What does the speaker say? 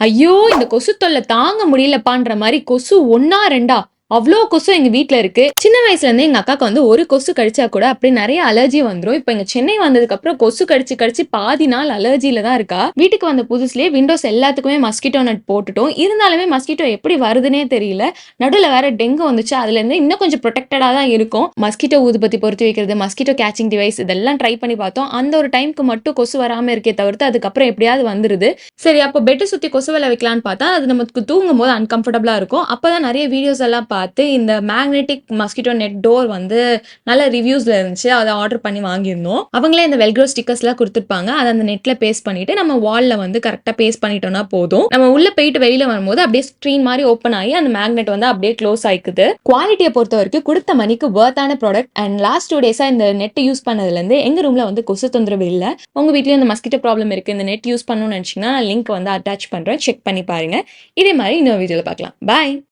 ஐயோ! இந்த கொசு தொல்ல தாங்க முடியலப்பான்ற மாரி கொசு 1ஆ 2ஆ அவ்ளோ கொசு எங்க வீட்ல இருக்கு. சின்ன வயசுலேருந்தே எங்க அக்காக்கு வந்து ஒரு கொசு கடிச்சா கூட அப்படியே நெறைய அலர்ஜி வந்துரும். இப்ப இங்க சென்னை வந்ததுக்கப்புறம் கொசு கடிச்சு கடிச்சு பாதி நாள் அலர்ஜில தான் இருக்கா. வீட்டுக்கு வந்த புதுசுலயே விண்டோஸ் எல்லாத்துக்குமே மஸ்கிட்டோ நெட் போட்டுட்டோம். இருந்தாலுமே மஸ்கிட்டோ எப்படி வருதுன்னே தெரியல. நடுவுல வேற டெங்கு வந்துச்சு. அதுலேருந்து இன்னும் கொஞ்சம் புரொடெக்டடா தான் இருக்கும். மஸ்கிட்டோ ஊதுபத்தி பொருத்தி வைக்கிறது, மஸ்கிட்டோ கேச்சிங் டிவைஸ் இதெல்லாம் ட்ரை பண்ணி பார்த்தோம். அந்த ஒரு டைம்க்கு மட்டும் கொசு வராம இருக்கே தவிர்த்து, அதுக்கப்புறம் எப்படியாவது வந்துருது. சரி அப்போ பெட்ட சுத்தி கொசு வலை வைக்கலான்னு பார்த்தா, அது நமக்கு தூங்கும்போது அன்கம்ஃபர்டபுளா இருக்கும். அப்பதான் நெறைய வீடியோஸ் எல்லாம் பார்த்து, இந்த மேக்னெட்டிக் மஸ்கிட்டோ நெட் டோர் வந்து நல்ல ரிவ்யூஸ்ல இருந்துச்சு. அத ஆர்டர் பண்ணி வாங்கியிருந்தோம். அவங்களே இந்த வெல்க்ரோ ஸ்டிக்கர்ஸ்லாம் குடுத்துருப்பாங்க. அத அந்த நெட்ல பேஸ்ட் பண்ணிட்டு, நம்ம வால்ல வந்து கரெக்ட்டா பேஸ்ட் பண்ணிட்டோம்னா போதும். நம்ம உள்ள போயிட்டு வெளியில வரும்போது அப்படியே ஸ்க்ரீன் மாரி ஓப்பன் ஆகி, அந்த மேக்னெட் வந்து அப்படியே க்ளோஸ் ஆயிக்குது. குவாலிட்டிய பொறுத்தவரைக்கும் குடுத்த மணிக்கு வொர்த்தான ப்ராடக்ட் அண்ட் லாஸ்ட் 2 டேஸா இந்த நெட் யூஸ் பண்ணதுலேருந்து எங்க ரூம்ல வந்து கொசு தொந்தரவு இல்ல. உங்க வீட்லயும் இந்த மஸ்கிட்டோ ப்ராப்ளம் இருக்கு. இந்த நெட் யூஸ் பண்ணணும்னு நெனச்சீங்கன்னா, லிங்க் வந்து அட்டாச் பண்றேன். செக் பண்ணி பாருங்க. இதே மாரி இன்னொரு வீடியோல பார்க்கலாம். பாய்.